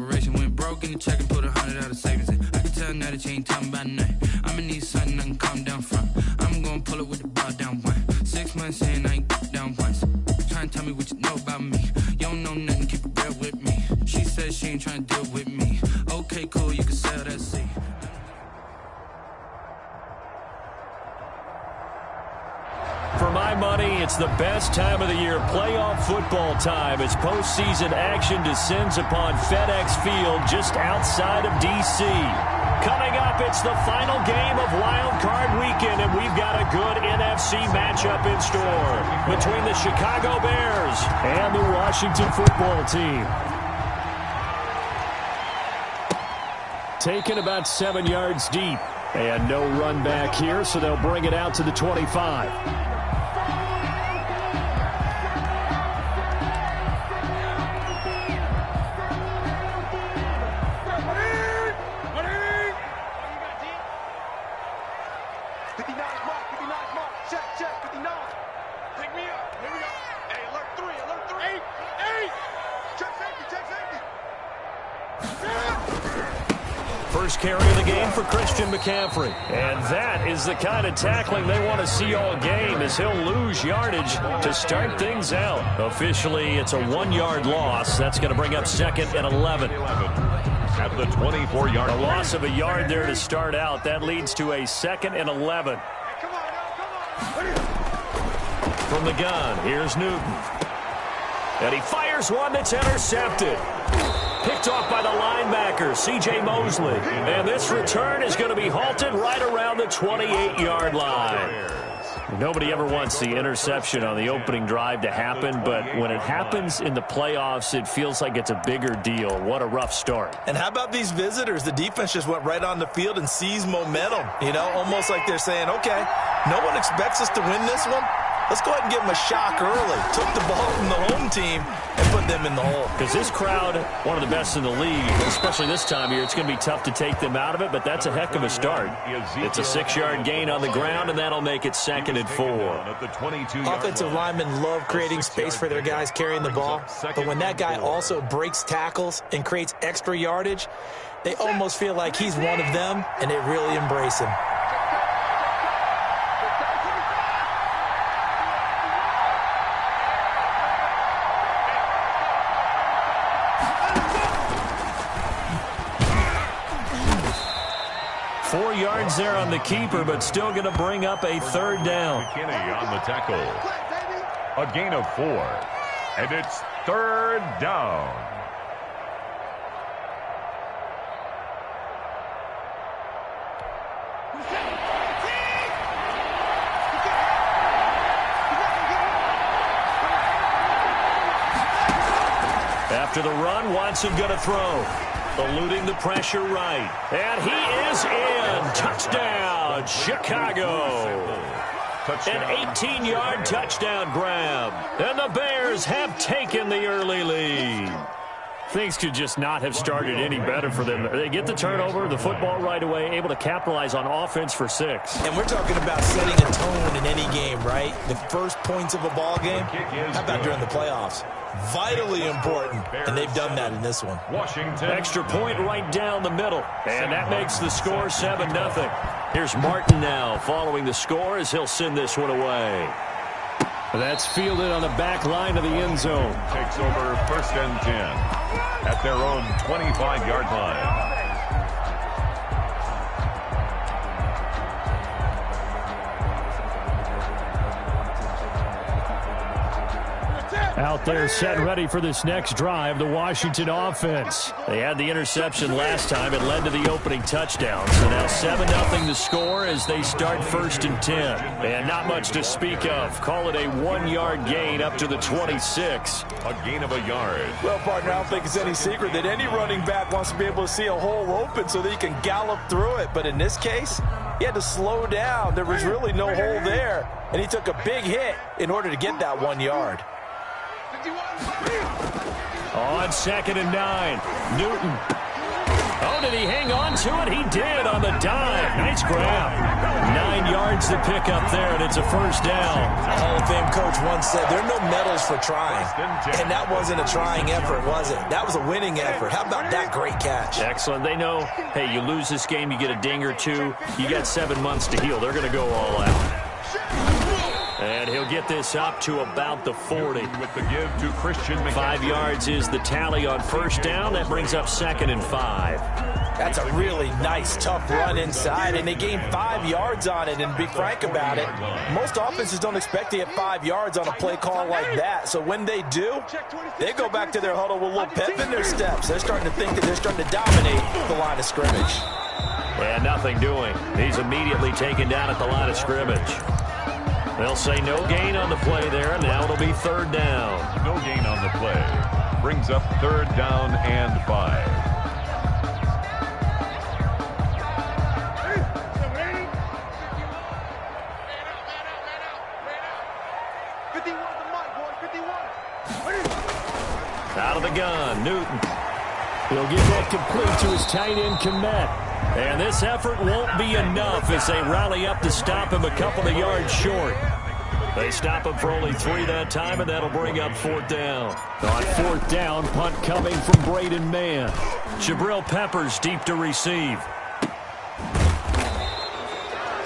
operation. Went broke in the check and put 100 out of savings in. I can tell now that you ain't talking about nothing. I'ma need something I can calm down from. I'm gonna pull it with the bar down one. 6 months in, I ain't down once. Trying to tell me what you know about me. You don't know nothing, keep it real with me. She said she ain't trying to deal with me. Okay, cool, you can sell that seat. For my money, it's the best time of the year, playoff football time, as postseason action descends upon FedEx Field just outside of D.C. Coming up, it's the final game of Wild Card Weekend, and we've got a good NFC matchup in store between the Chicago Bears and the Washington football team. Taken about 7 yards deep, and no run back here, so they'll bring it out to the 25. First carry of the game for Christian McCaffrey. And that is the kind of tackling they want to see all game, as he'll lose yardage to start things out. Officially, it's a 1-yard loss. That's going to bring up 2nd and 11. At the 24-yard line. A loss of a yard there to start out. That leads to a 2nd and 11. From the gun, here's Newton. And he fires one that's intercepted. Picked off by the linebacker, C.J. Mosley. And this return is going to be halted right around the 28-yard line. Nobody ever wants the interception on the opening drive to happen, but when it happens in the playoffs, it feels like it's a bigger deal. What a rough start. And how about these visitors? The defense just went right on the field and seized momentum. You know, almost like they're saying, okay, no one expects us to win this one. Let's go ahead and give them a shock early. Took the ball from the home team and put them in the hole. Because this crowd, one of the best in the league, especially this time of year, it's going to be tough to take them out of it, but that's a heck of a start. It's a 6-yard gain on the ground, and that'll make it 2nd and 4. Offensive linemen love creating space for their guys carrying the ball, but when that guy also breaks tackles and creates extra yardage, they almost feel like he's one of them, and they really embrace him. Yards there on the keeper, but still going to bring up a 3rd down. McKinney on the tackle. A gain of 4. And it's 3rd down. After the run, Watson going to throw. Eluding the pressure right. And he is in. Touchdown, Chicago. An 18-yard touchdown grab. And the Bears have taken the early lead. Things could just not have started any better for them. They get the turnover, the football right away, able to capitalize on offense for 6. And we're talking about setting a tone in any game, right? The first points of a ball game. How about during the playoffs? Vitally important, and they've done that in this one. Washington. Extra point right down the middle, and that makes the score 7-0. Here's Martin now following the score as he'll send this one away. That's fielded on the back line of the end zone. Takes over 1st and 10 at their own 25-yard line. Out there set ready for this next drive, the Washington offense. They had the interception last time. It led to the opening touchdown. So now 7-0 the score as they start 1st and 10. And not much to speak of. Call it a 1-yard gain up to the 26. A gain of a yard. Well, partner, I don't think it's any secret that any running back wants to be able to see a hole open so that he can gallop through it. But in this case, he had to slow down. There was really no hole there. And he took a big hit in order to get that 1 yard. On 2nd and 9, Newton. Oh, to Did he hang on to it? He did on the dive. Nice grab. 9 yards to pick up there, and it's a first down. Hall of Fame coach once said there are no medals for trying. And that wasn't a trying effort, was it? That was a winning effort. How about that great catch? Excellent. They know, hey, you lose this game, you get a ding or two. You got 7 months to heal. They're going to go all out. And he'll get this up to about the 40. With the give to Christian McCaffrey. 5 yards is the tally on first down. That brings up 2nd and 5. That's a really nice, tough run inside, and they gained 5 yards on it. And to be frank about it, most offenses don't expect to get 5 yards on a play call like that. So when they do, they go back to their huddle with a little pep in their steps. They're starting to think that they're starting to dominate the line of scrimmage. And nothing doing. He's immediately taken down at the line of scrimmage. They'll say no gain on the play there, and now it'll be 3rd down. No gain on the play. Brings up 3rd down and 5. Out of the gun, Newton. He'll get that complete to his tight end, Komet. And this effort won't be enough as they rally up to stop him a couple of yards short. They stop him for only 3 that time, and that'll bring up 4th down. On 4th down, punt coming from Braden Mann. Jabril Peppers deep to receive.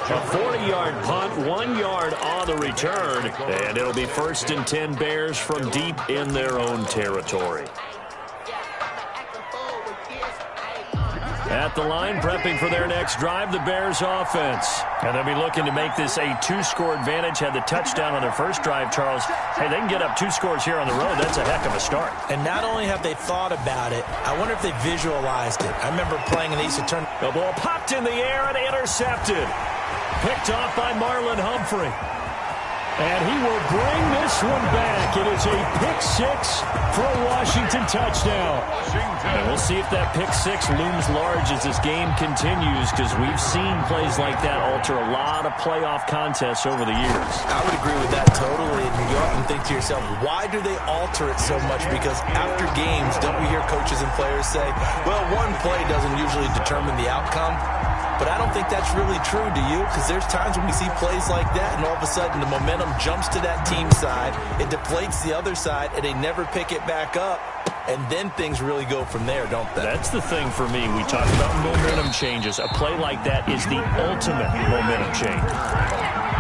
A 40-yard punt, 1 yard on the return, and it'll be 1st and 10 Bears from deep in their own territory. At the line, prepping for their next drive, the Bears offense. And they'll be looking to make this a 2-score advantage. Had the touchdown on their first drive, Charles. Hey, they can get up 2 scores here on the road. That's a heck of a start. And not only have they thought about it, I wonder if they visualized it. I remember playing in the East turn. The ball popped in the air and intercepted. Picked off by Marlon Humphrey. And he will bring this one back. It is a pick 6 for a Washington touchdown. And we'll see if that pick 6 looms large as this game continues, because we've seen plays like that alter a lot of playoff contests over the years. I would agree with that totally. And you often think to yourself, why do they alter it so much? Because after games, don't we hear coaches and players say, well, one play doesn't usually determine the outcome? But I don't think that's really true, do you? Because there's times when we see plays like that, and all of a sudden the momentum jumps to that team side, it deflates the other side, and they never pick it back up. And then things really go from there, don't they? That's the thing for me. We talk about momentum changes. A play like that is the ultimate momentum change.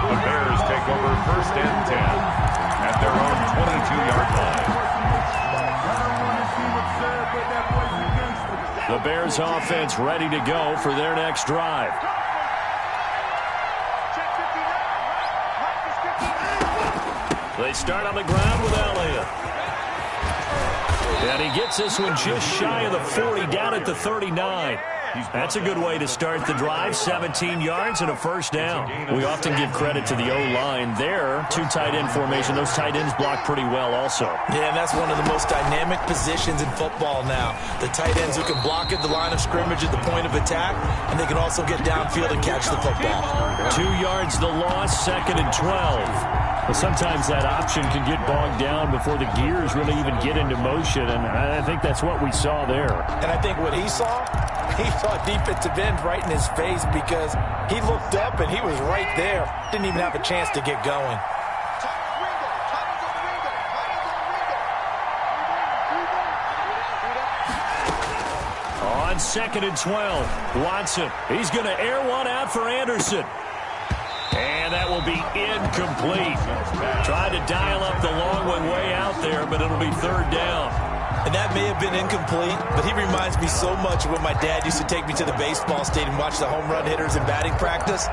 The Bears take over 1st and 10 at their own 22-yard line. The Bears offense ready to go for their next drive. They start on the ground with Elliott. And he gets this one just shy of the 40, down at the 39. That's a good way to start the drive. 17 yards and a first down. We often give credit to the O-line there. 2 tight end formation. Those tight ends block pretty well also. Yeah, and that's one of the most dynamic positions in football now. The tight ends who can block at the line of scrimmage at the point of attack, and they can also get downfield and catch the football. 2 yards the loss, 2nd and 12. Well, sometimes that option can get bogged down before the gears really even get into motion, and I think that's what we saw there. And I think what he saw defensive end right in his face, because he looked up and he was right there. Didn't even have a chance to get going. On 2nd and 12, Watson. He's going to air one out for Anderson. And that will be incomplete. Tried to dial up the long one way out there, but it'll be 3rd down. And that may have been incomplete, but he reminds me so much of when my dad used to take me to the baseball stadium and watch the home run hitters in batting practice.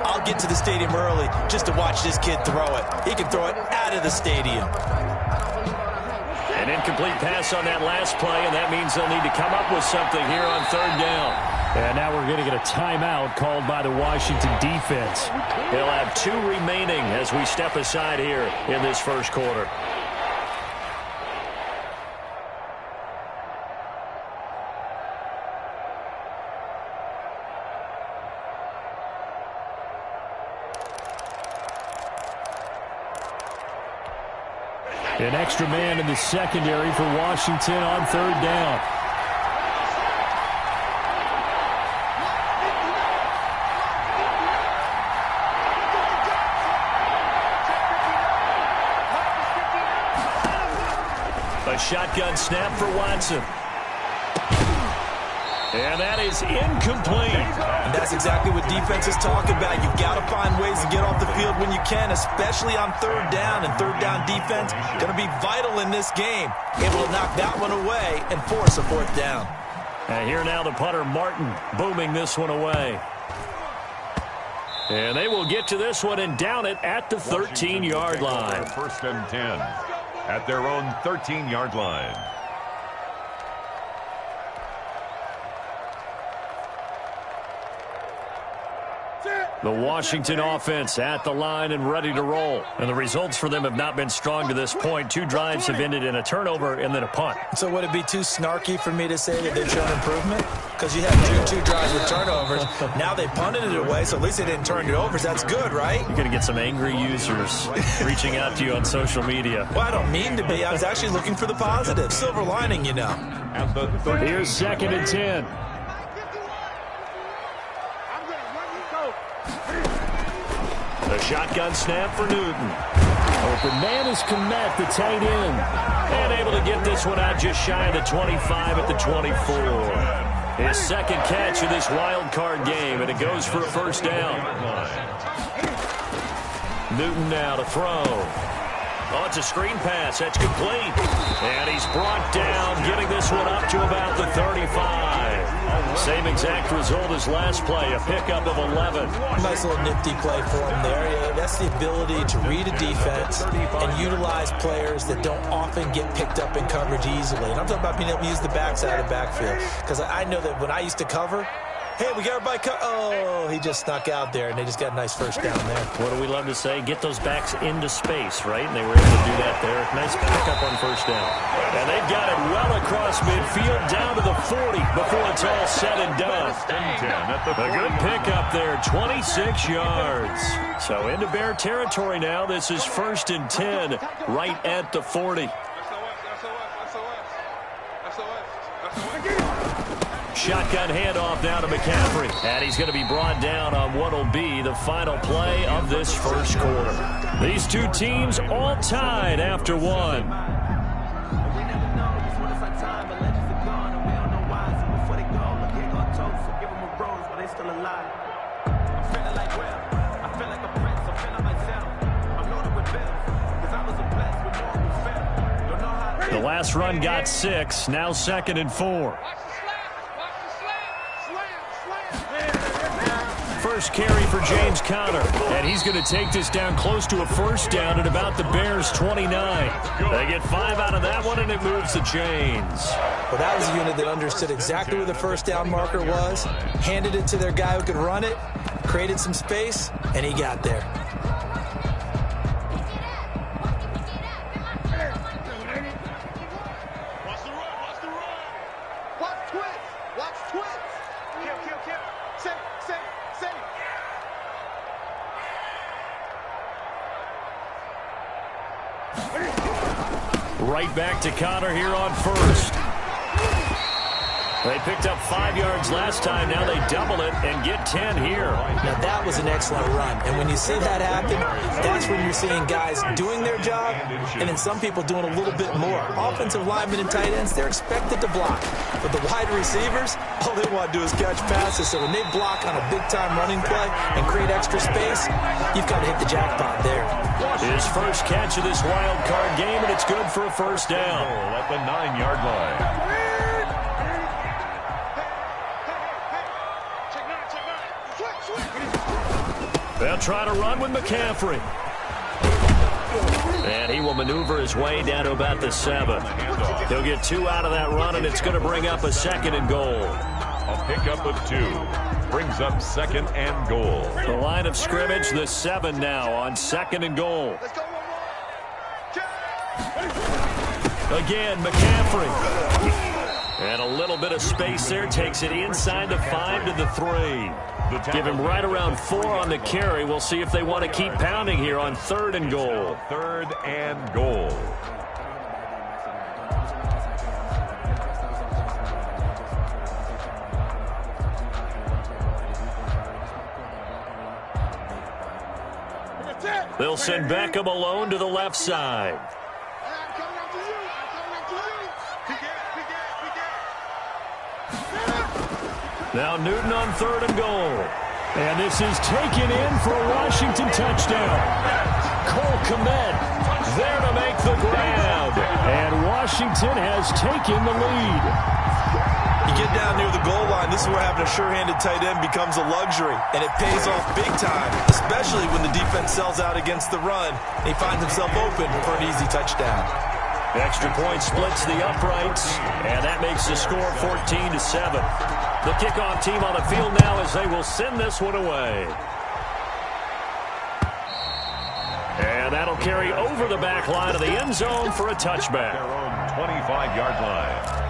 I'll get to the stadium early just to watch this kid throw it. He can throw it out of the stadium. An incomplete pass on that last play, and that means they'll need to come up with something here on 3rd down. And now we're going to get a timeout called by the Washington defense. They'll have 2 remaining as we step aside here in this first quarter. An extra man in the secondary for Washington on 3rd down. shotgun snap for Watson. And that is incomplete. And that's exactly what defense is talking about. You've got to find ways to get off the field when you can, especially on third down. And third down defense going to be vital in this game. Able to knock that one away and force a fourth down. And here now the punter, Martin, booming this one away. And they will get to this one and down it at the 13-yard line. First and 10 at their own 13-yard line. The Washington offense at the line and ready to roll. And the results for them have not been strong to this point. 2 drives have ended in a turnover and then a punt. So would it be too snarky for me to say that they've shown improvement? Because you had two drives with turnovers. Now they punted it away, so at least they didn't turn it over. That's good, right? You're going to get some angry users reaching out to you on social media. Well, I don't mean to be. I was actually looking for the positive. Silver lining, you know. Here's 2nd and 10. The shotgun snap for Newton. Open man is Komet, the tight end. And able to get this one out just shy of the 25 at the 24. His second catch of this wild card game, and it goes for a first down. Newton now to throw. Oh, it's a screen pass. That's complete. And he's brought down, getting this one up to about the 35. Same exact result as last play, a pickup of 11. Nice little nifty play for him there. Yeah, that's the ability to read a defense and utilize players that don't often get picked up in coverage easily. And I'm talking about being able to use the backside of the backfield. Because I know that when I used to cover, hey, we got everybody oh, he just snuck out there, and they just got a nice first down there. What do we love to say? Get those backs into space, right? And they were able to do that there. Nice pickup on first down. And they've got it well across midfield, down to the 40 before it's all said and done. A good pickup there, 26 yards. So into Bear territory now. This is 1st and 10, right at the 40. Shotgun handoff now to McCaffrey. And he's going to be brought down on what will be the final play of this first quarter. These two teams all tied after one. The last run got 6, now 2nd and 4. First carry for James Conner, and he's going to take this down close to a first down at about the Bears' 29. They get 5 out of that one, and it moves the chains. Well, that was a unit that understood exactly where the first down marker was, handed it to their guy who could run it, created some space, and he got there. Right back to Conner here on first. They picked up 5 yards last time. Now they double it and get 10 here. Now that was an excellent run. And when you see that happen, that's when you're seeing guys doing their job and then some people doing a little bit more. Offensive linemen and tight ends, they're expected to block. But the wide receivers, all they want to do is catch passes. So when they block on a big-time running play and create extra space, you've got to hit the jackpot there. His first catch of this wild card game, and it's good for a first down. At the 9-yard line. They'll try to run with McCaffrey. And he will maneuver his way down to about the 7. He'll get 2 out of that run, and it's going to bring up a 2nd and goal. A pickup of 2 brings up 2nd and goal. The line of scrimmage, the 7 now on 2nd and goal. Again, McCaffrey. And a little bit of space there, takes it inside the 5 to the 3. Give him right around 4 on the carry. We'll see if they want to keep pounding here on 3rd and goal. 3rd and goal. They'll send Beckham alone to the left side. Now Newton on 3rd and goal. And this is taken in for a Washington touchdown. Cole Kmet there to make the grab. And Washington has taken the lead. You get down near the goal line, this is where having a sure-handed tight end becomes a luxury. And it pays off big time, especially when the defense sells out against the run. And he finds himself open for an easy touchdown. Extra point splits the uprights, and that makes the score 14-7. The kickoff team on the field now as they will send this one away. And that'll carry over the back line of the end zone for a touchback. Their own 25-yard line.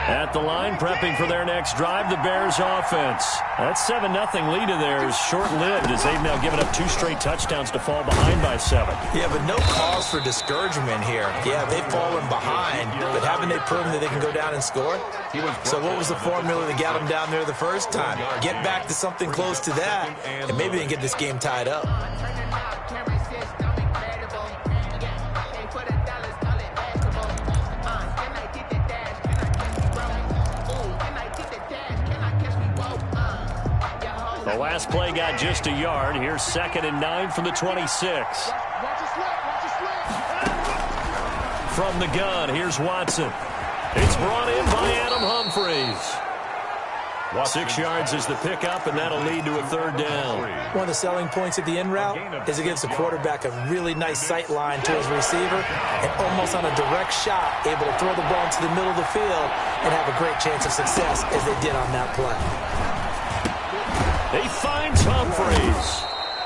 At the line, prepping for their next drive, the Bears offense. That 7-0 lead of theirs short-lived as they've now given up 2 straight touchdowns to fall behind by 7. Yeah, but no cause for discouragement here. Yeah, they've fallen behind, but haven't they proven that they can go down and score? So what was the formula that got them down there the first time? Get back to something close to that, and maybe they can get this game tied up. The last play got just a yard. Here's 2nd and 9 from the 26. From the gun, here's Watson. It's brought in by Adam Humphries. 6 yards is the pickup, and that'll lead to a 3rd down. One of the selling points of the in route is it gives the quarterback a really nice sight line to his receiver and almost on a direct shot able to throw the ball into the middle of the field and have a great chance of success as they did on that play. He finds Humphries.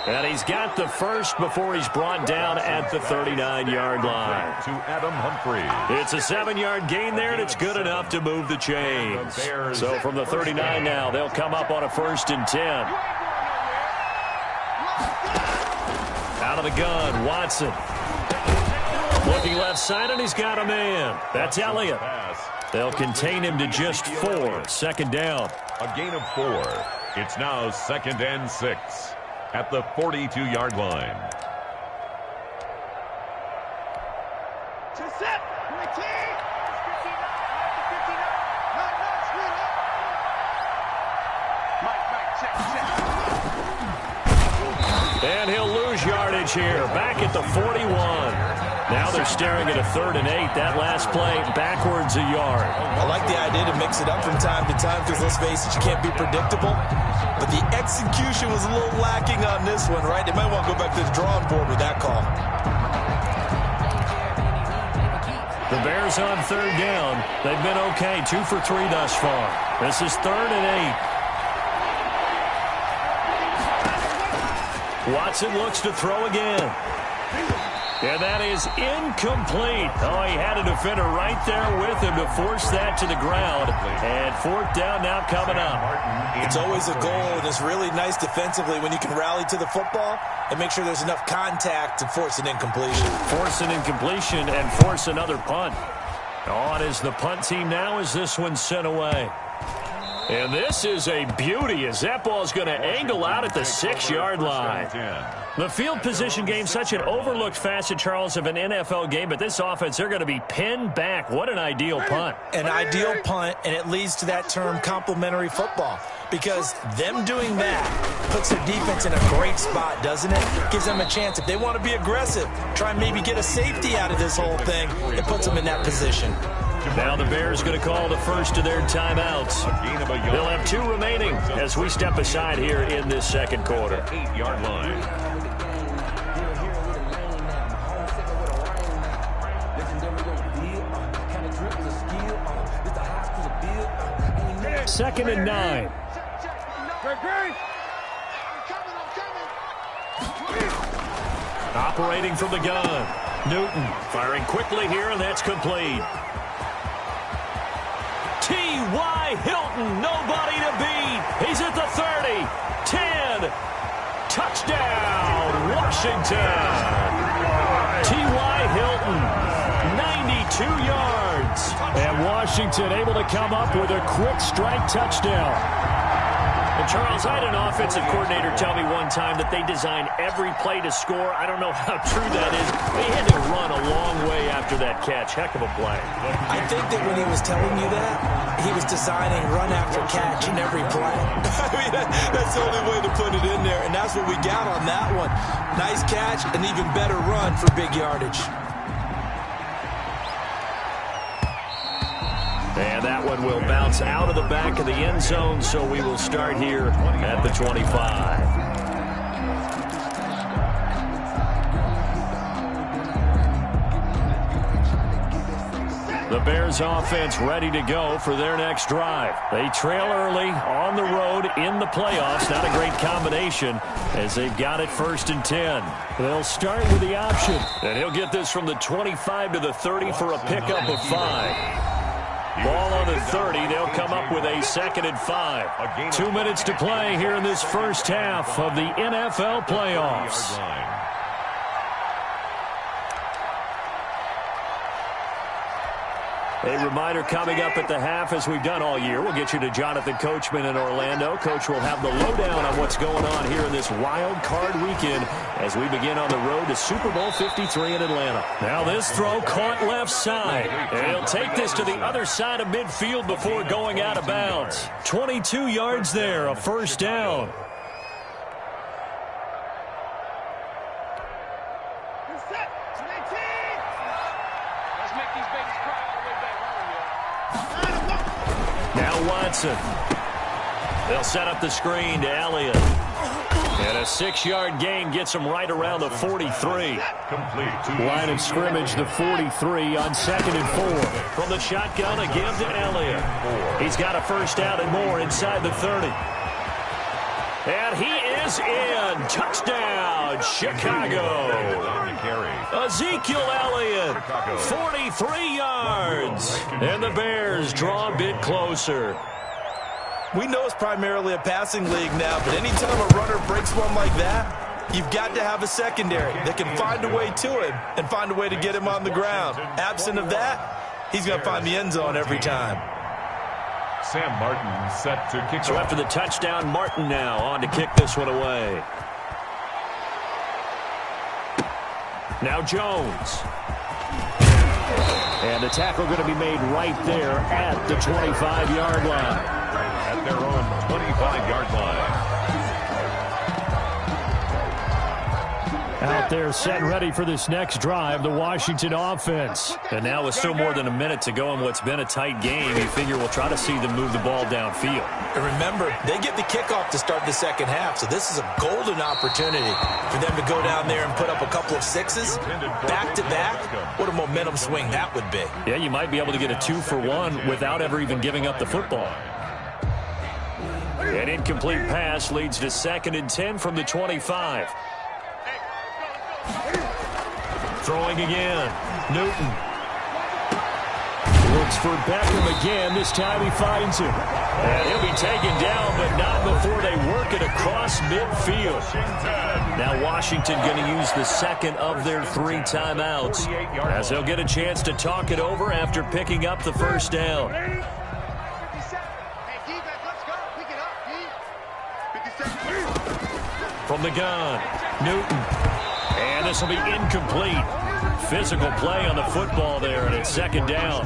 And he's got the first before he's brought down at the 39-yard line. To Adam Humphries. It's a 7-yard gain there, and it's good enough to move the chains. So from the 39 now, they'll come up on a 1st and 10. Out of the gun, Watson. Looking left side, and he's got a man. That's Elliott. They'll contain him to just 4. 2nd down. A gain of 4. It's now 2nd and 6 at the 42-yard line. And he'll lose yardage here. Back at the 41. Now they're staring at a 3rd and 8. That last play backwards a yard. I like the idea to mix it up from time to time because, let's face it, you can't be predictable. But the execution was a little lacking on this one, right? They might want to go back to the drawing board with that call. The Bears on 3rd down. They've been okay. 2 for 3 thus far. This is 3rd and 8. Watson looks to throw again. And that is incomplete. Oh, he had a defender right there with him to force that to the ground. And 4th down now coming up. It's always a goal, and it's really nice defensively when you can rally to the football and make sure there's enough contact to force an incompletion. Force an incompletion and force another punt. On is the punt team now as this one's sent away. And this is a beauty as that ball is going to angle out at the 6-yard line. The field position game, such an overlooked facet, Charles, of an NFL game, but this offense, they're going to be pinned back. What an ideal punt. An ideal punt, and it leads to that term complementary football, because them doing that puts their defense in a great spot, doesn't it? Gives them a chance. If they want to be aggressive, try and maybe get a safety out of this whole thing, it puts them in that position. Now the Bears going to call the first of their timeouts. They'll have 2 remaining as we step aside here in this 2nd quarter. 8-yard line. 2nd and 9. Operating from the gun. Newton firing quickly here, and that's complete. T.Y. Hilton, nobody to beat. He's at the 30, 10, touchdown, Washington. T.Y. Hilton, 92 yards. And Washington able to come up with a quick strike touchdown. Well, Charles, I had an offensive coordinator tell me one time that they design every play to score. I don't know how true that is. They had to run a long way after that catch. Heck of a play. I think that when he was telling you that, he was designing run after catch in every play. I mean, that's the only way to put it in there, and that's what we got on that one. Nice catch, an even better run for big yardage. And that one will bounce out of the back of the end zone, so we will start here at the 25. The Bears offense ready to go for their next drive. They trail early on the road in the playoffs. Not a great combination as they've got it 1st and 10. They'll start with the option. And he'll get this from the 25 to the 30 for a pickup of 5. Ball on the 30. They'll come up with a 2nd and 5. 2 minutes to play here in this first half of the NFL playoffs. A reminder coming up at the half, as we've done all year. We'll get you to Jonathan Coachman in Orlando. Coach will have the lowdown on what's going on here in this wild card weekend as we begin on the road to Super Bowl 53 in Atlanta. Now this throw caught left side. And he'll take this to the other side of midfield before going out of bounds. 22 yards there, a 1st down. Watson. They'll set up the screen to Elliott. And a 6-yard gain gets him right around the 43. Line of scrimmage, the 43 on 2nd and 4. From the shotgun, a give to Elliott. He's got a 1st down and more inside the 30. And he is in. Touchdown, Chicago. Ezekiel Elliott, 43 yards. And the Bears draw a bit closer. We know it's primarily a passing league now, but anytime a runner breaks one like that, you've got to have a secondary that can find a way to him and find a way to get him on the ground. Absent of that, he's going to find the end zone every time. Sam Martin set to kick. So after the touchdown, Martin now on to kick this one away. Now Jones. And the tackle going to be made right there at the 25-yard line. At their own 25-yard line. Out there set ready for this next drive, the Washington offense. And now with still more than a minute to go in what's been a tight game, you figure we'll try to see them move the ball downfield. And remember, they get the kickoff to start the second half, so this is a golden opportunity for them to go down there and put up a couple of 6s back-to-back. What a momentum swing that would be. Yeah, you might be able to get a 2-for-1 without ever even giving up the football. An incomplete pass leads to 2nd and 10 from the 25. Throwing again. Newton. Looks for Beckham again. This time he finds him. And he'll be taken down, but not before they work it across midfield. Now Washington going to use the 2nd of their 3 timeouts as they'll get a chance to talk it over after picking up the 1st down. From the gun, Newton. And this will be incomplete. Physical play on the football there, and it's 2nd down.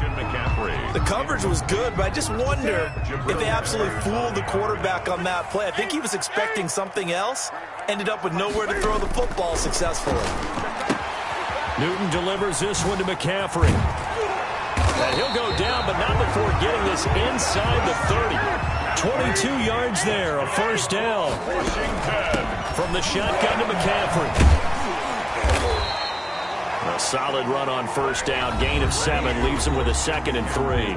The coverage was good, but I just wonder if they absolutely fooled the quarterback on that play. I think he was expecting something else. Ended up with nowhere to throw the football successfully. Newton delivers this one to McCaffrey. And he'll go down, but not before getting this inside the 30. 22 yards there, a 1st down. From the shotgun to McCaffrey. A solid run on 1st down. Gain of 7 leaves them with a 2nd and 3.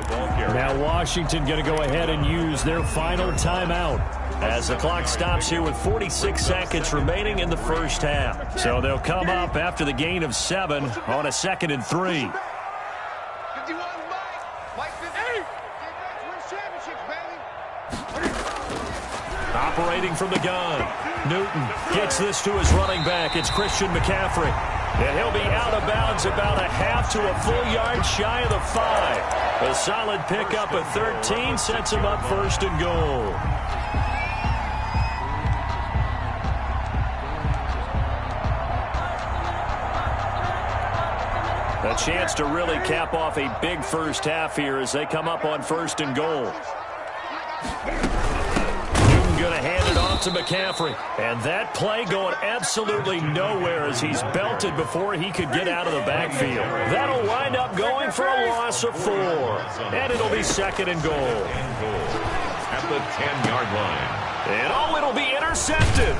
Now Washington going to go ahead and use their final timeout as the clock stops here with 46 seconds remaining in the first half. So they'll come up after the gain of 7 on a 2nd and 3. Operating from the gun. Newton gets this to his running back. It's Christian McCaffrey. And he'll be out of bounds about a half to a full yard shy of the 5. A solid pickup of 13 sets him up 1st and goal. A chance to really cap off a big first half here as they come up on 1st and goal. Newton going to hand it off to McCaffrey. And that play going absolutely nowhere as he's belted before he could get out of the backfield. That'll wind up going for a loss of 4. And it'll be 2nd and goal. At the 10-yard line. And it'll be intercepted.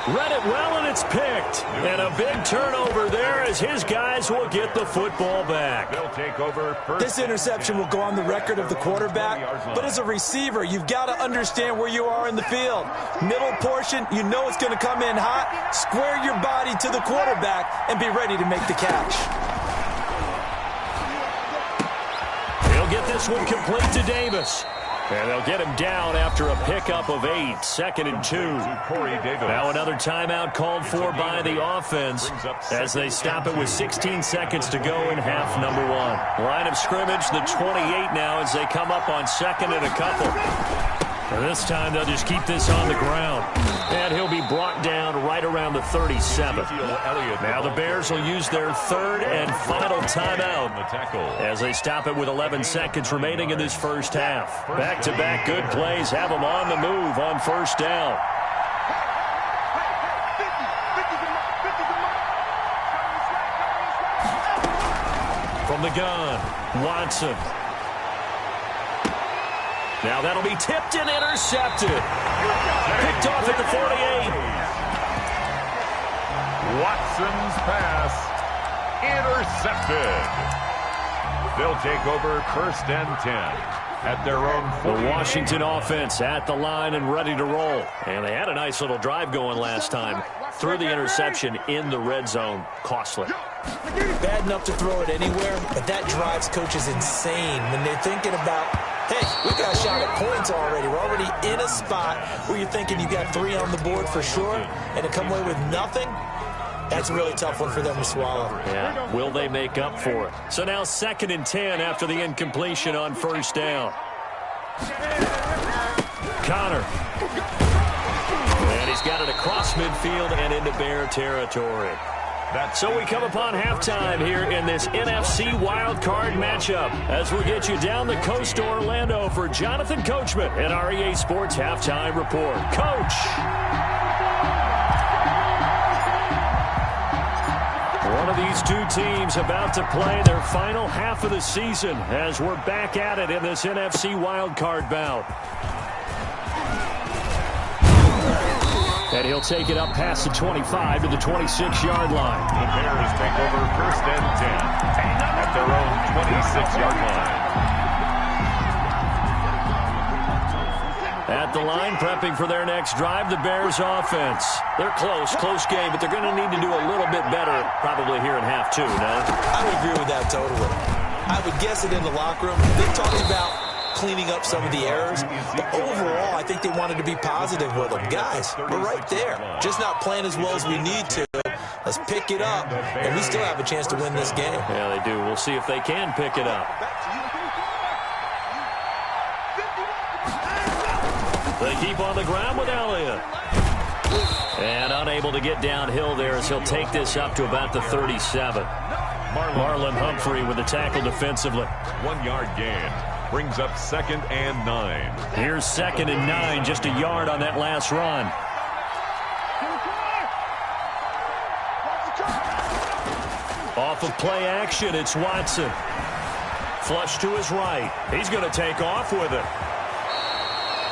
Read it well, and it's picked. And a big turnover there as his guys will get the football back. They'll take over first. This interception will go on the record of the quarterback, but as a receiver, you've got to understand where you are in the field. Middle portion, you know it's going to come in hot. Square your body to the quarterback and be ready to make the catch. He'll get this one complete to Davis. And they'll get him down after a pickup of 8, 2nd and 2. Now another timeout called for by the offense as they stop it with 16 seconds to go in half number 1. Line of scrimmage, the 28 now as they come up on 2nd and a couple. And this time they'll just keep this on the ground. And he'll be brought down right around the 37. Now the Bears will use their 3rd and final timeout as they stop it with 11 seconds remaining in this first half. Back-to-back good plays have them on the move on 1st down. From the gun, Watson. Now that'll be tipped and intercepted. Picked off at the 48. Watson's pass intercepted. They'll take over 1st and 10 at their own 40. The Washington offense at the line and ready to roll. And they had a nice little drive going last time. Threw the interception in the red zone. Costly. Bad enough to throw it anywhere, but that drives coaches insane when they're thinking about, hey, we got a shot at points already. We're already in a spot where you're thinking you got 3 on the board for sure, and to come away with nothing, that's a really tough one for them to swallow. Yeah, will they make up for it? So now 2nd and 10 after the incompletion on 1st down. Connor. And he's got it across midfield and into Bear territory. So we come upon halftime here in this NFC wildcard matchup as we get you down the coast to Orlando for Jonathan Coachman and our EA Sports Halftime Report. Coach! One of these two teams about to play their final half of the season as we're back at it in this NFC wildcard bout. And he'll take it up past the 25 to the 26-yard line. The Bears take over 1st and 10 at their own 26-yard line. At the line, prepping for their next drive, the Bears offense. They're close game, but they're going to need to do a little bit better probably here in half 2, no? I would agree with that totally. I would guess it in the locker room. They talked about cleaning up some of the errors, but overall, I think they wanted to be positive with them. Guys, we're right there. Just not playing as well as we need to. Let's pick it up, and we still have a chance to win this game. Yeah, they do. We'll see if they can pick it up. They keep on the ground with Elliott. And unable to get downhill there as he'll take this up to about the 37. Marlon Humphrey with the tackle defensively. 1-yard gain. Brings up 2nd and 9. Here's 2nd and 9, just a yard on that last run. Off of play action, it's Watson. Flush to his right. He's going to take off with it.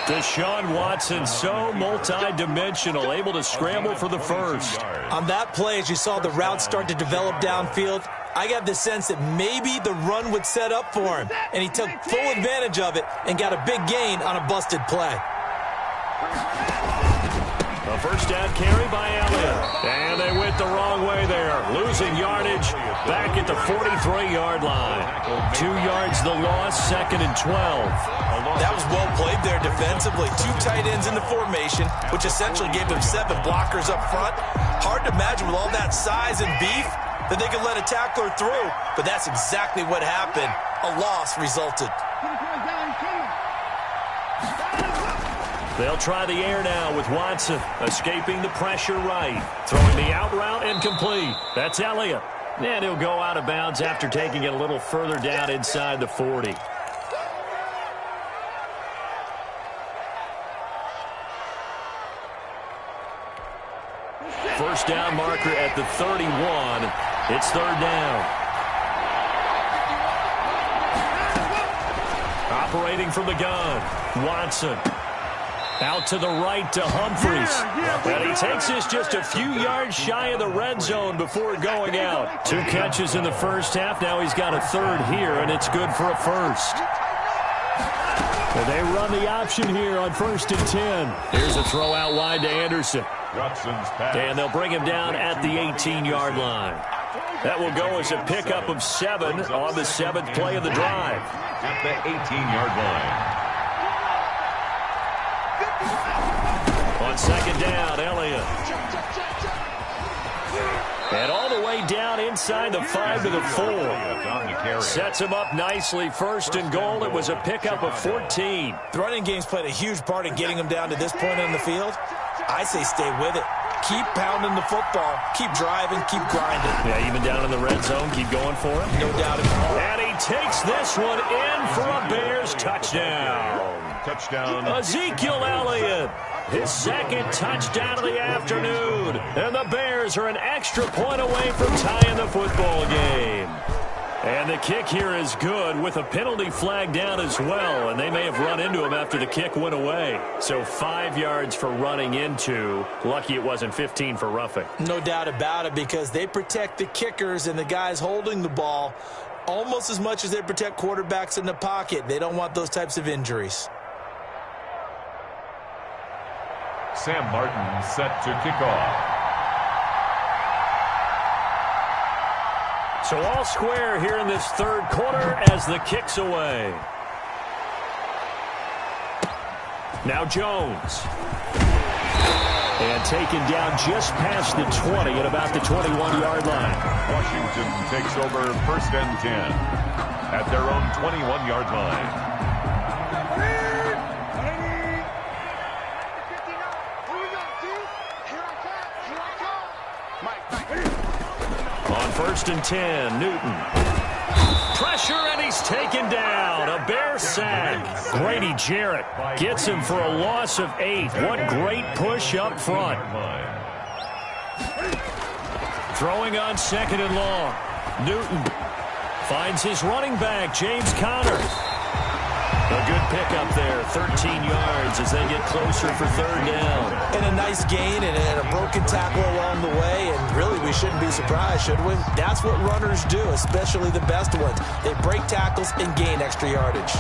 Deshaun Watson, so multi-dimensional, able to scramble for the first. On that play, as you saw the route start to develop downfield, I got the sense that maybe the run would set up for him, and he took full advantage of it and got a big gain on a busted play. A first down carry by Elliott. And they went the wrong way there. Losing yardage back at the 43-yard line. 2 yards the loss, 2nd and 12. That was well played there defensively. 2 tight ends in the formation, which essentially gave them 7 blockers up front. Hard to imagine with all that size and beef that they could let a tackler through, but that's exactly what happened. A loss resulted. They'll try the air now with Watson escaping the pressure right. Throwing the out route and complete. That's Elliott. And he'll go out of bounds after taking it a little further down inside the 40. First down marker at the 31. It's third down. Operating from the gun, Watson. Out to the right to Humphries. And he takes this just a few yards shy of the red zone before going out. 2 catches in the first half. Now he's got a third here, and it's good for a first. And they run the option here on 1st and 10. Here's a throw out wide to Anderson. And they'll bring him down at the 18-yard line. That will go as a pickup of 7 on the 7th play of the drive. At the 18-yard line. On second down, Elliott. And all the way down inside the 5 to the 4. Sets him up nicely. 1st and goal. It was a pickup of 14. The running game's played a huge part in getting him down to this point on the field. I say stay with it. Keep pounding the football. Keep driving. Keep grinding. Yeah, even down in the red zone, keep going for it. No doubt about it. And he takes this one in for a Bears touchdown. Touchdown. Ezekiel Elliott. His 2nd touchdown of the afternoon. And the Bears are an extra point away from tying the football game. And the kick here is good with a penalty flag down as well. And they may have run into him after the kick went away. So 5 yards for running into. Lucky it wasn't 15 for roughing. No doubt about it, because they protect the kickers and the guys holding the ball almost as much as they protect quarterbacks in the pocket. They don't want those types of injuries. Sam Martin set to kick off. So all square here in this 3rd quarter as the kick's away. Now Jones. And taken down just past the 20 at about the 21-yard line. Washington takes over 1st and 10 at their own 21-yard line. On 1st and 10, Newton. Pressure, and he's taken down. A Bear sack. Grady Jarrett gets him for a loss of 8. What great push up front. Throwing on 2nd and long. Newton finds his running back, James Conner. A good pickup there, 13 yards as they get closer for 3rd down. And a nice gain and a broken tackle along the way, and really we shouldn't be surprised, should we? That's what runners do, especially the best ones. They break tackles and gain extra yardage.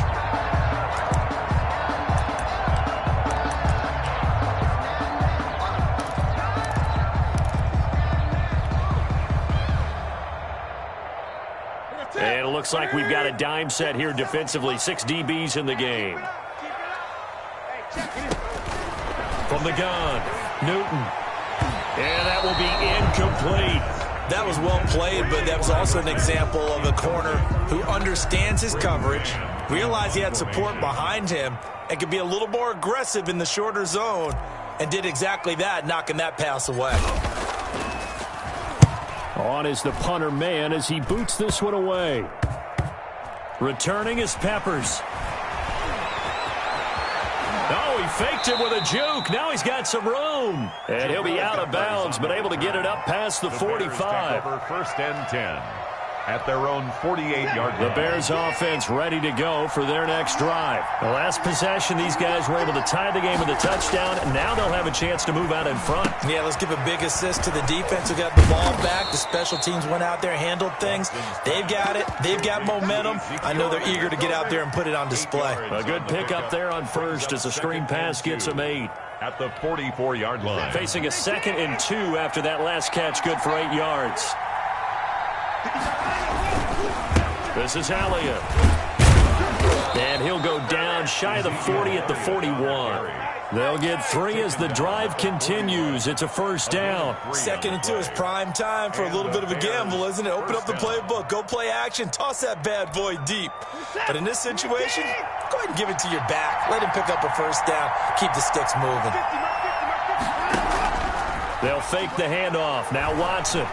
And it looks like we've got a dime set here defensively. 6 DBs in the game. From the gun, Newton. And that will be incomplete. That was well played, but that was also an example of a corner who understands his coverage, realized he had support behind him, and could be a little more aggressive in the shorter zone, and did exactly that, knocking that pass away. On is the punter man as he boots this one away. Returning is Peppers. Oh, he faked it with a juke. Now he's got some room. And he'll be out of bounds, but able to get it up past the 45. Over 1st and 10 at their own 48-yard line. The Bears offense ready to go for their next drive. The last possession, these guys were able to tie the game with a touchdown. Now they'll have a chance to move out in front. Yeah, let's give a big assist to the defense who got the ball back. The special teams went out there, handled things. They've got it. They've got momentum. I know they're eager to get out there and put it on display. A good pickup there on 1st as the screen pass gets them 8. At the 44-yard line. Facing a 2nd and 2 after that last catch, good for 8 yards. This is Elliott. And he'll go down shy of the 40 at the 41. They'll get 3 as the drive continues. It's a 1st down. 2nd and 2 is prime time for a little bit of a gamble, isn't it? Open up the playbook. Go play action. Toss that bad boy deep. But in this situation, go ahead and give it to your back. Let him pick up a 1st down. Keep the sticks moving. They'll fake the handoff. Now Watson.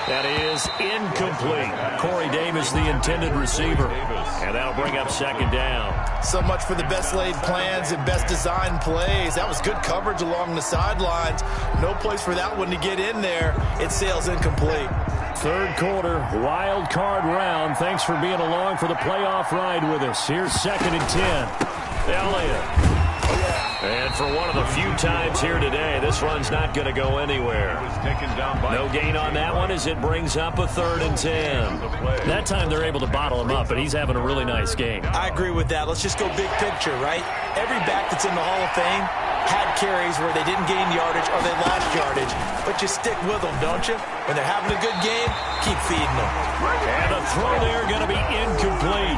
That is incomplete. Corey Davis, the intended receiver. And that'll bring up second down. So much for the best laid plans and best designed plays. That was good coverage along the sidelines. No place for that one to get in there. It sails incomplete. Third quarter, wild card round. Thanks for being along for the playoff ride with us. Here's 2nd and 10. Elliott. And for one of the few times here today, this run's not going to go anywhere. No gain on that one as it brings up a 3rd and 10. That time they're able to bottle him up, but he's having a really nice game. I agree with that. Let's just go big picture, right? Every back that's in the Hall of Fame had carries where they didn't gain yardage or they lost yardage, but you stick with them, don't you? When they're having a good game, keep feeding them. And the throw there going to be incomplete.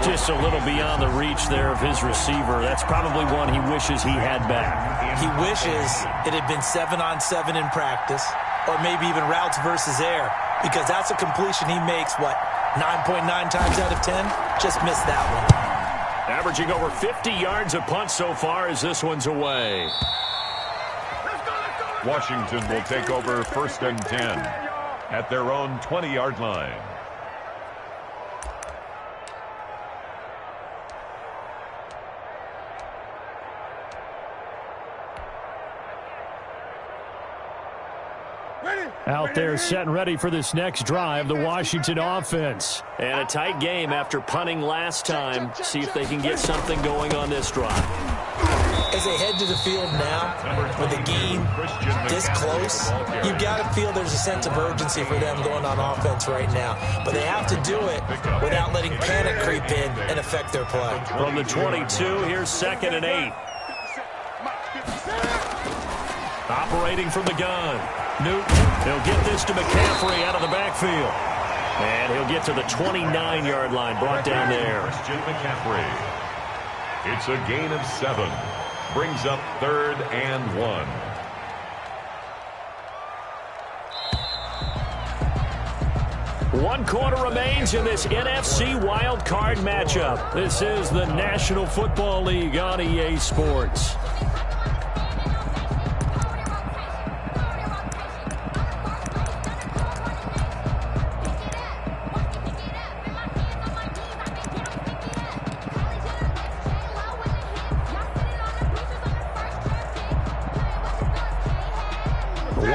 Just a little beyond the reach there of his receiver. That's probably one he wishes he had back. He wishes it had been 7-on-7 in practice, or maybe even routes versus air, because that's a completion he makes, 9.9 times out of 10? Just missed that one. Averaging over 50 yards a punt so far as this one's away. Washington will take over 1st and 10 at their own 20-yard line. Out there set and ready for this next drive, the Washington offense. And a tight game after punting last time. See if they can get something going on this drive. As they head to the field now, with the game this close, you've got to feel there's a sense of urgency for them going on offense right now. But they have to do it without letting panic creep in and affect their play. From the 22, here's 2nd and 8. Operating from the gun. Newton, he'll get this to McCaffrey out of the backfield. And he'll get to the 29-yard line, brought down there. Christian McCaffrey. It's a gain of 7. Brings up 3rd and 1. 1 quarter remains in this NFC wild card matchup. This is the National Football League on EA Sports.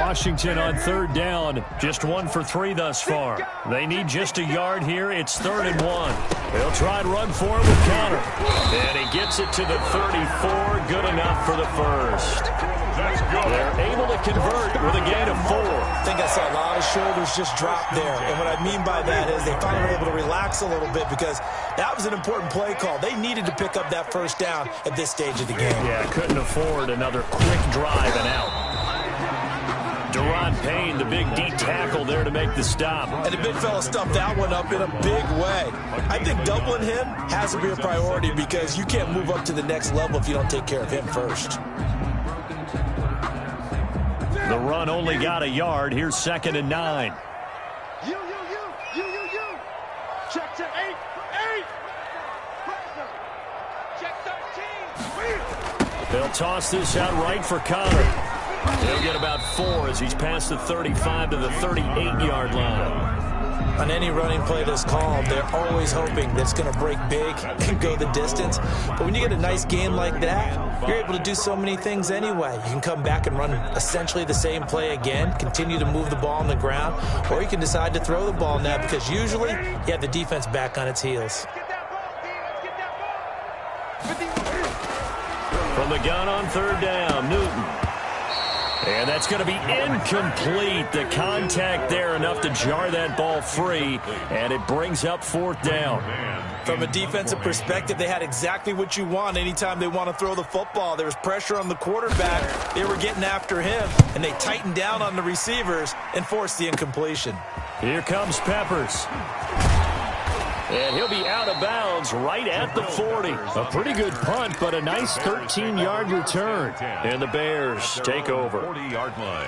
Washington on 3rd down, just 1 for 3 thus far. They need just a yard here. It's 3rd and 1. They'll try and run for it with Connor. And he gets it to the 34, good enough for the first. They're able to convert with a gain of 4. I think I saw a lot of shoulders just drop there. And what I mean by that is they finally were able to relax a little bit because that was an important play call. They needed to pick up that first down at this stage of the game. Yeah, couldn't afford another quick drive and out. Deron Payne, the big D tackle there to make the stop. And the big fella stuffed that one up in a big way. I think doubling him has to be a priority because you can't move up to the next level if you don't take care of him first. The run only got a yard. Here's 2nd and 9. You. Check to 8. Check 13. They'll toss this out right for Connor. He'll get about 4 as he's past the 35 to the 38-yard line. On any running play that's called, they're always hoping that it's going to break big and go the distance. But when you get a nice game like that, you're able to do so many things anyway. You can come back and run essentially the same play again, continue to move the ball on the ground, or you can decide to throw the ball now because usually you have the defense back on its heels. From the gun on 3rd down, Newton. And that's going to be incomplete. The contact there enough to jar that ball free, and it brings up 4th down. From a defensive perspective, they had exactly what you want anytime they want to throw the football. There was pressure on the quarterback. They were getting after him, and they tightened down on the receivers and forced the incompletion. Here comes Peppers. And he'll be out of bounds right at the 40. A pretty good punt, but a nice 13-yard return. And the Bears take over. 40-yard line.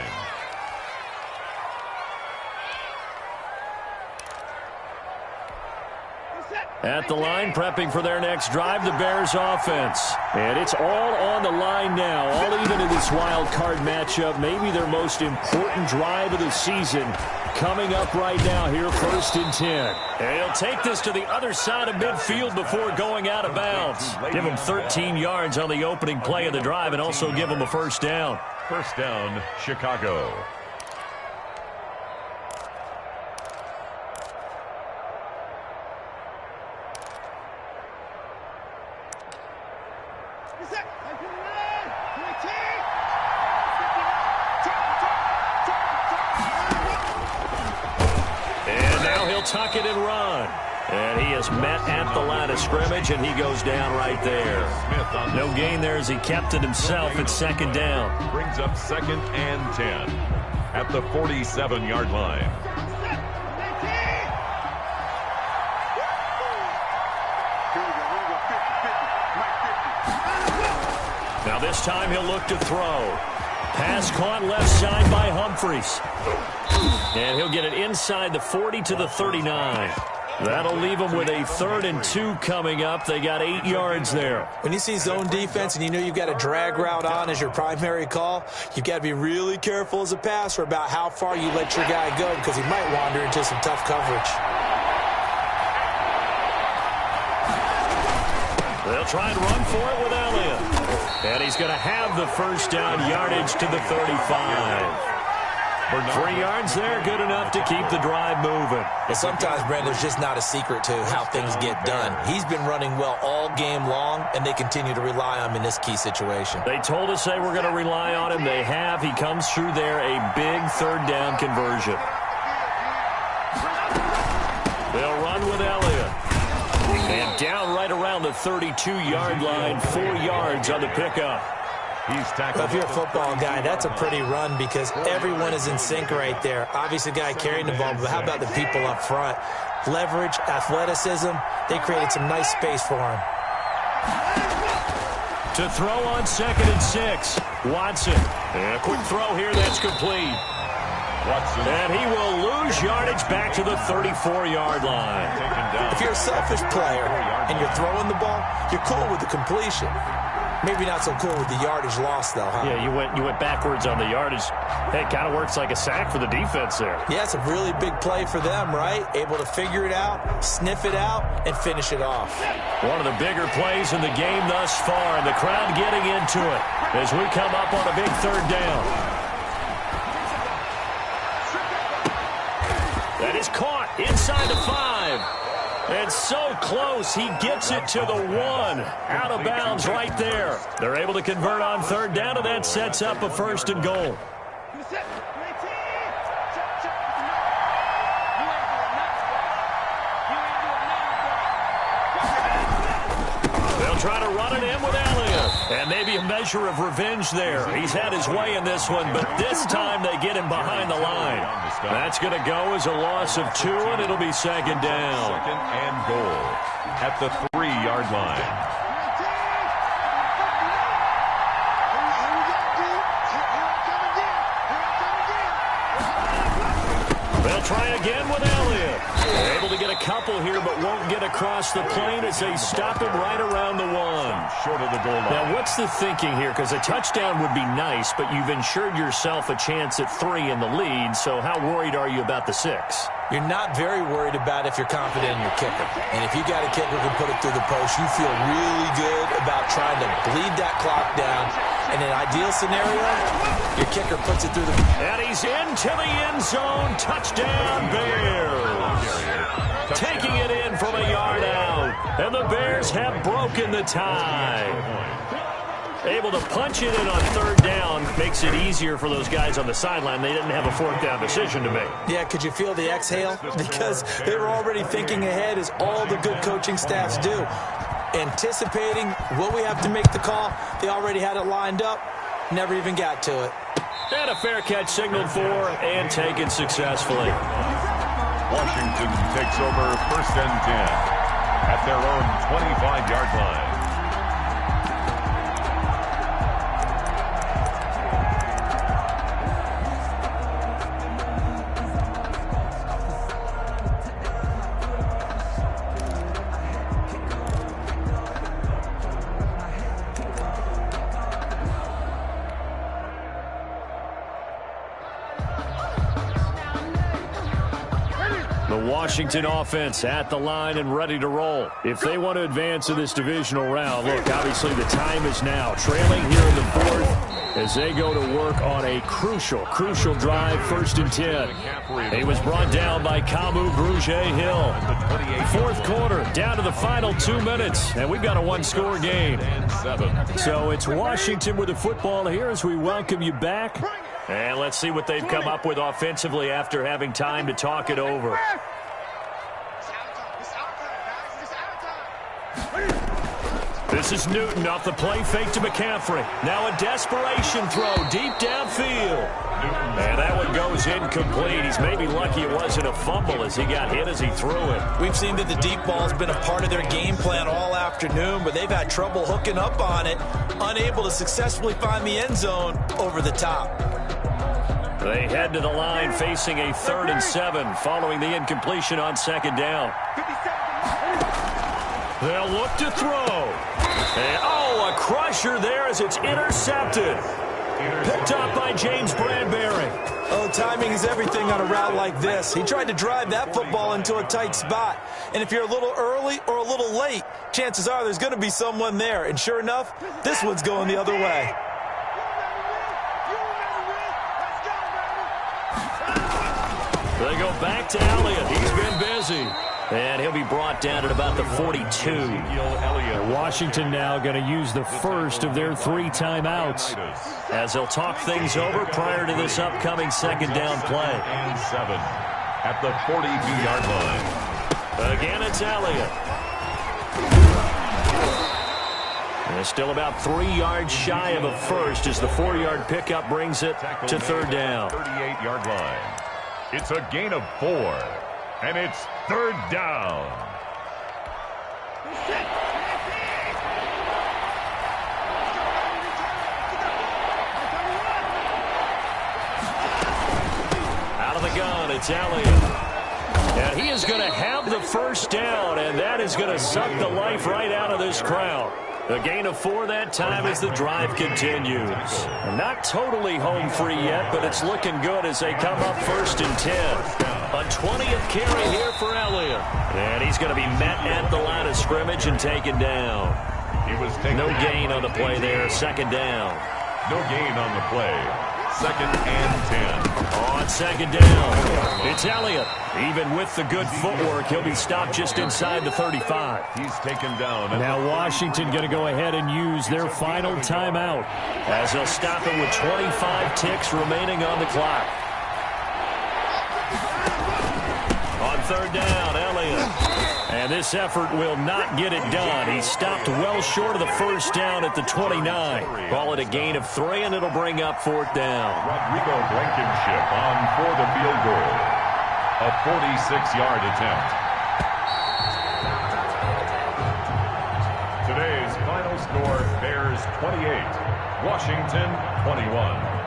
At the line, prepping for their next drive, the Bears offense. And it's all on the line now, all even in this wild card matchup. Maybe their most important drive of the season coming up right now here, 1st and 10. And he'll take this to the other side of midfield before going out of bounds. Give him 13 yards on the opening play of the drive and also give him a first down. First down, Chicago. Tuck it and run. And he is met at the line of scrimmage, and he goes down right there. No gain there as he kept it himself at 2nd down. Brings up 2nd and 10 at the 47-yard line. Now this time he'll look to throw. Pass caught left side by Humphries. And he'll get it inside the 40 to the 39. That'll leave him with a 3rd and 2 coming up. They got 8 yards there. When you see zone defense and you know you've got a drag route on as your primary call, you've got to be really careful as a passer about how far you let your guy go because he might wander into some tough coverage. They'll try and run for it with Elliott. And he's going to have the first down yardage to the 35. 3 yards there, good enough to keep the drive moving. But sometimes, Brent, there's just not a secret to how things get done. He's been running well all game long, and they continue to rely on him in this key situation. They told us they were going to rely on him. They have. He comes through there, a big 3rd down conversion. They'll run with Elliott. And down right around the 32-yard line, 4 yards on the pickup. Well, if you're a football guy, that's a pretty run because everyone is in sync right there. Obviously, the guy carrying the ball, but how about the people up front? Leverage, athleticism, they created some nice space for him. To throw on 2nd and 6, Watson. And a quick throw here, that's complete. Watson. And he will lose yardage back to the 34-yard line. If you're a selfish player and you're throwing the ball, you're cool with the completion. Maybe not so cool with the yardage loss, though, huh? Yeah, you went backwards on the yardage. Hey, it kind of works like a sack for the defense there. Yeah, it's a really big play for them, right? Able to figure it out, sniff it out, and finish it off. One of the bigger plays in the game thus far, and the crowd getting into it as we come up on a big 3rd down. That is caught inside the 5. And so close, he gets it to the 1. Out of bounds right there. They're able to convert on 3rd down, and that sets up a 1st and goal. They'll try to run it in with Elliott. And maybe a measure of revenge there. He's had his way in this one, but this time they get him behind the line. That's going to go as a loss of 2, and it'll be 2nd down. 2nd and goal at the 3-yard line. They'll try again with Elliott. They're able to get a couple here, but won't get across the plane as they stop him right around the 1. Short of the goal line. Now, what's the thinking here? Because a touchdown would be nice, but you've ensured yourself a chance at 3 in the lead, so how worried are you about the 6? You're not very worried about if you're confident in your kicker. And if you got a kicker who can put it through the post, you feel really good about trying to bleed that clock down. In an ideal scenario, your kicker puts it through the... And he's into the end zone. Touchdown, Bears. Taking it in from a yard out. And the Bears have broken the tie. Able to punch it in on 3rd down makes it easier for those guys on the sideline. They didn't have a 4th down decision to make. Yeah, could you feel the exhale? Because they were already thinking ahead as all the good coaching staffs do. Anticipating, will we have to make the call? They already had it lined up. Never even got to it. And a fair catch signaled for and taken successfully. Washington takes over 1st and 10 at their own 25-yard line. The Washington offense at the line and ready to roll. If they want to advance in this divisional round, look, obviously the time is now. Trailing here in the fourth as they go to work on a crucial drive, 1st and 10. He was brought down by Kamu Grugier-Hill. Fourth quarter, down to the final 2 minutes, and we've got a one-score game. So it's Washington with the football here as we welcome you back. And let's see what they've come up with offensively after having time to talk it over. This is Newton off the play fake to McCaffrey. Now a desperation throw deep downfield. And that one goes incomplete. He's maybe lucky it wasn't a fumble as he got hit as he threw it. We've seen that the deep ball's been a part of their game plan all afternoon, but they've had trouble hooking up on it, unable to successfully find the end zone over the top. They head to the line facing a 3rd and 7 following the incompletion on 2nd down. They'll look to throw. And, a crusher there as it's intercepted. Picked up by James Bradbury. Oh, timing is everything on a route like this. He tried to drive that football into a tight spot. And if you're a little early or a little late, chances are there's going to be someone there. And sure enough, this one's going the other way. They go back to Elliott. He's been busy. And he'll be brought down at about the 42. Washington now going to use the first of their 3 timeouts as they'll talk things over prior to this upcoming 2nd down play. And 7 at the 42-yard line. Again, it's Elliott. And it's still about 3 yards shy of a first as the 4-yard pickup brings it to 3rd down. 38-yard line. It's a gain of 4. And it's 3rd down. Out of the gun, it's Elliott. And he is going to have the 1st down, and that is going to suck the life right out of this crowd. A gain of 4 that time as the drive continues. And not totally home free yet, but it's looking good as they come up 1st and 10. A 20th carry here for Elliott. And he's going to be met at the line of scrimmage and taken down. No gain on the play there. 2nd down. No gain on the play. 2nd and 10. On 2nd down, it's Elliott. Even with the good footwork, he'll be stopped just inside the 35. He's taken down. Now Washington going to go ahead and use their final timeout as they'll stop it with 25 ticks remaining on the clock. On 3rd down, Elliott. And this effort will not get it done. He stopped well short of the 1st down at the 29. Call it a gain of 3, and it'll bring up 4th down. Rodrigo Blankenship on for the field goal. A 46-yard attempt. Today's final score, Bears 28, Washington 21.